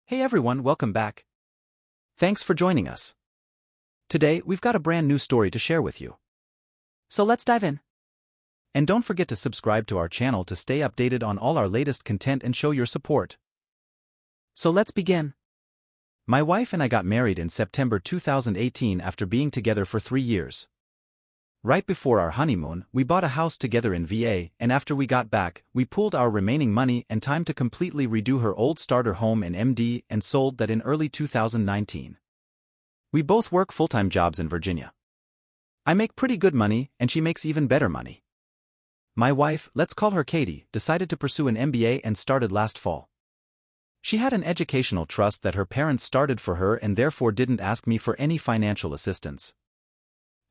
Hey everyone, welcome back. Thanks for joining us. Today, we've got a brand new story to share with you. So let's dive in. And don't forget to subscribe to our channel to stay updated on all our latest content and show your support. So let's begin. My wife and I got married in September 2018 after being together for 3 years. Right before our honeymoon, we bought a house together in VA, and after we got back, we pooled our remaining money and time to completely redo her old starter home in MD and sold that in early 2019. We both work full-time jobs in Virginia. I make pretty good money, and she makes even better money. My wife, let's call her Katie, decided to pursue an MBA and started last fall. She had an educational trust that her parents started for her and therefore didn't ask me for any financial assistance.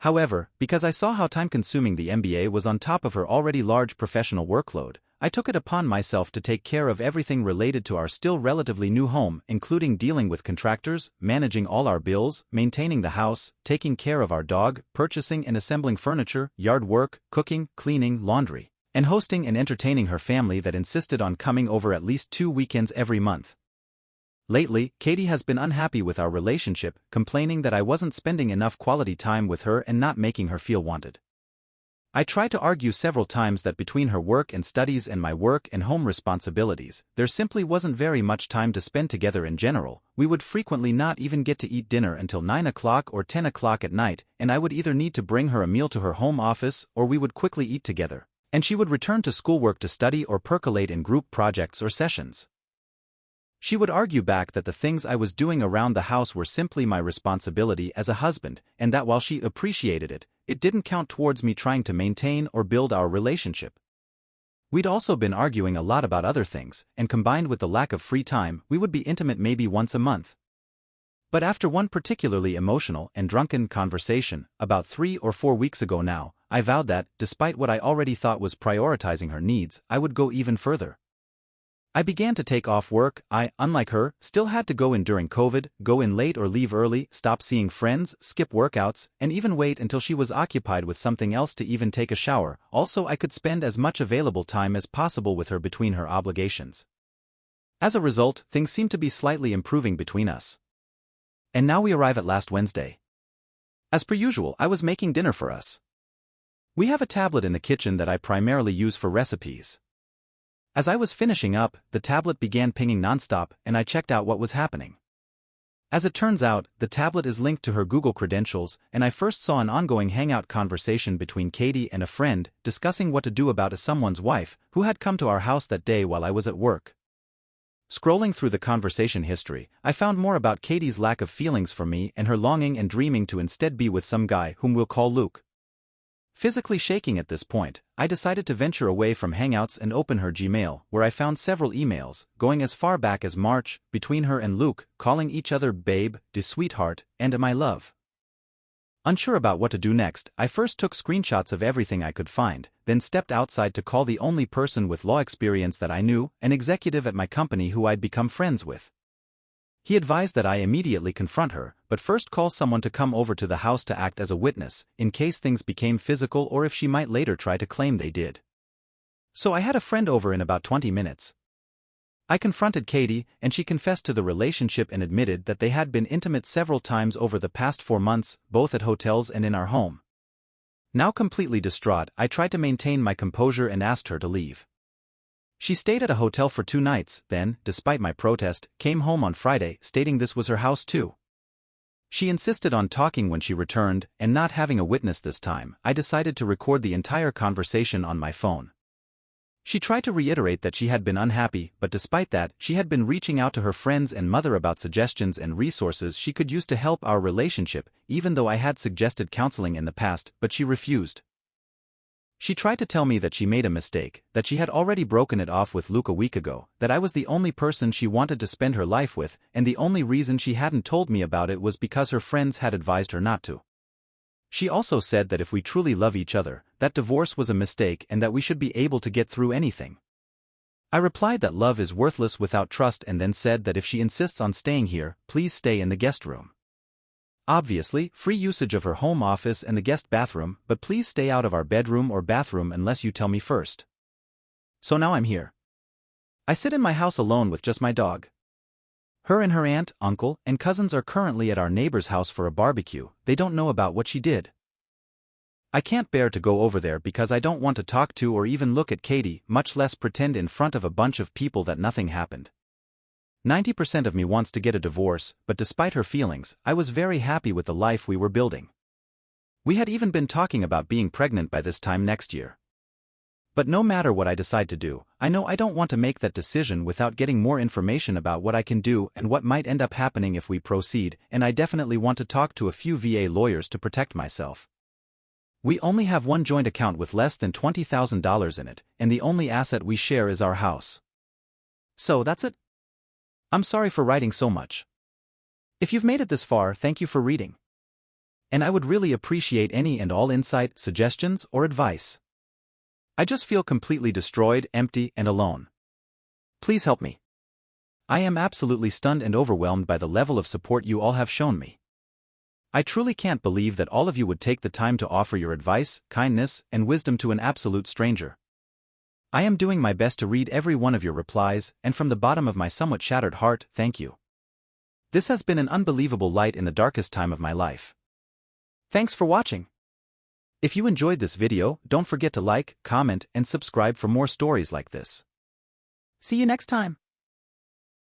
However, because I saw how time-consuming the MBA was on top of her already large professional workload, I took it upon myself to take care of everything related to our still relatively new home, including dealing with contractors, managing all our bills, maintaining the house, taking care of our dog, purchasing and assembling furniture, yard work, cooking, cleaning, laundry, and hosting and entertaining her family that insisted on coming over at least 2 weekends every month. Lately, Katie has been unhappy with our relationship, complaining that I wasn't spending enough quality time with her and not making her feel wanted. I tried to argue several times that between her work and studies and my work and home responsibilities, there simply wasn't very much time to spend together in general. We would frequently not even get to eat dinner until 9 o'clock or 10 o'clock at night, and I would either need to bring her a meal to her home office or we would quickly eat together, and she would return to schoolwork to study or percolate in group projects or sessions. She would argue back that the things I was doing around the house were simply my responsibility as a husband, and that while she appreciated it, it didn't count towards me trying to maintain or build our relationship. We'd also been arguing a lot about other things, and combined with the lack of free time, we would be intimate maybe once a month. But after one particularly emotional and drunken conversation, about 3 or 4 weeks ago now, I vowed that, despite what I already thought was prioritizing her needs, I would go even further. I began to take off work. I, unlike her, still had to go in during COVID, go in late or leave early, stop seeing friends, skip workouts, and even wait until she was occupied with something else to even take a shower. Also, I could spend as much available time as possible with her between her obligations. As a result, things seemed to be slightly improving between us. And now we arrive at last Wednesday. As per usual, I was making dinner for us. We have a tablet in the kitchen that I primarily use for recipes. As I was finishing up, the tablet began pinging nonstop, and I checked out what was happening. As it turns out, the tablet is linked to her Google credentials, and I first saw an ongoing Hangout conversation between Katie and a friend, discussing what to do about someone's wife, who had come to our house that day while I was at work. Scrolling through the conversation history, I found more about Katie's lack of feelings for me and her longing and dreaming to instead be with some guy whom we'll call Luke. Physically shaking at this point, I decided to venture away from Hangouts and open her Gmail, where I found several emails, going as far back as March, between her and Luke, calling each other babe, de sweetheart, and my love. Unsure about what to do next, I first took screenshots of everything I could find, then stepped outside to call the only person with law experience that I knew, an executive at my company who I'd become friends with. He advised that I immediately confront her, but first call someone to come over to the house to act as a witness, in case things became physical or if she might later try to claim they did. So I had a friend over in about 20 minutes. I confronted Katie, and she confessed to the relationship and admitted that they had been intimate several times over the past 4 months, both at hotels and in our home. Now completely distraught, I tried to maintain my composure and asked her to leave. She stayed at a hotel for 2 nights, then, despite my protest, came home on Friday, stating this was her house too. She insisted on talking when she returned, and not having a witness this time, I decided to record the entire conversation on my phone. She tried to reiterate that she had been unhappy, but despite that, she had been reaching out to her friends and mother about suggestions and resources she could use to help our relationship, even though I had suggested counseling in the past, but she refused. She tried to tell me that she made a mistake, that she had already broken it off with Luke a week ago, that I was the only person she wanted to spend her life with, and the only reason she hadn't told me about it was because her friends had advised her not to. She also said that if we truly love each other, that divorce was a mistake and that we should be able to get through anything. I replied that love is worthless without trust and then said that if she insists on staying here, please stay in the guest room. Obviously, free usage of her home office and the guest bathroom, but please stay out of our bedroom or bathroom unless you tell me first. So now I'm here. I sit in my house alone with just my dog. Her and her aunt, uncle, and cousins are currently at our neighbor's house for a barbecue. They don't know about what she did. I can't bear to go over there because I don't want to talk to or even look at Katie, much less pretend in front of a bunch of people that nothing happened. 90% of me wants to get a divorce, but despite her feelings, I was very happy with the life we were building. We had even been talking about being pregnant by this time next year. But no matter what I decide to do, I know I don't want to make that decision without getting more information about what I can do and what might end up happening if we proceed, and I definitely want to talk to a few VA lawyers to protect myself. We only have one joint account with less than $20,000 in it, and the only asset we share is our house. So that's it. I'm sorry for writing so much. If you've made it this far, thank you for reading. And I would really appreciate any and all insight, suggestions, or advice. I just feel completely destroyed, empty, and alone. Please help me. I am absolutely stunned and overwhelmed by the level of support you all have shown me. I truly can't believe that all of you would take the time to offer your advice, kindness, and wisdom to an absolute stranger. I am doing my best to read every one of your replies, and from the bottom of my somewhat shattered heart, thank you. This has been an unbelievable light in the darkest time of my life. Thanks for watching. If you enjoyed this video, don't forget to like, comment, and subscribe for more stories like this. See you next time.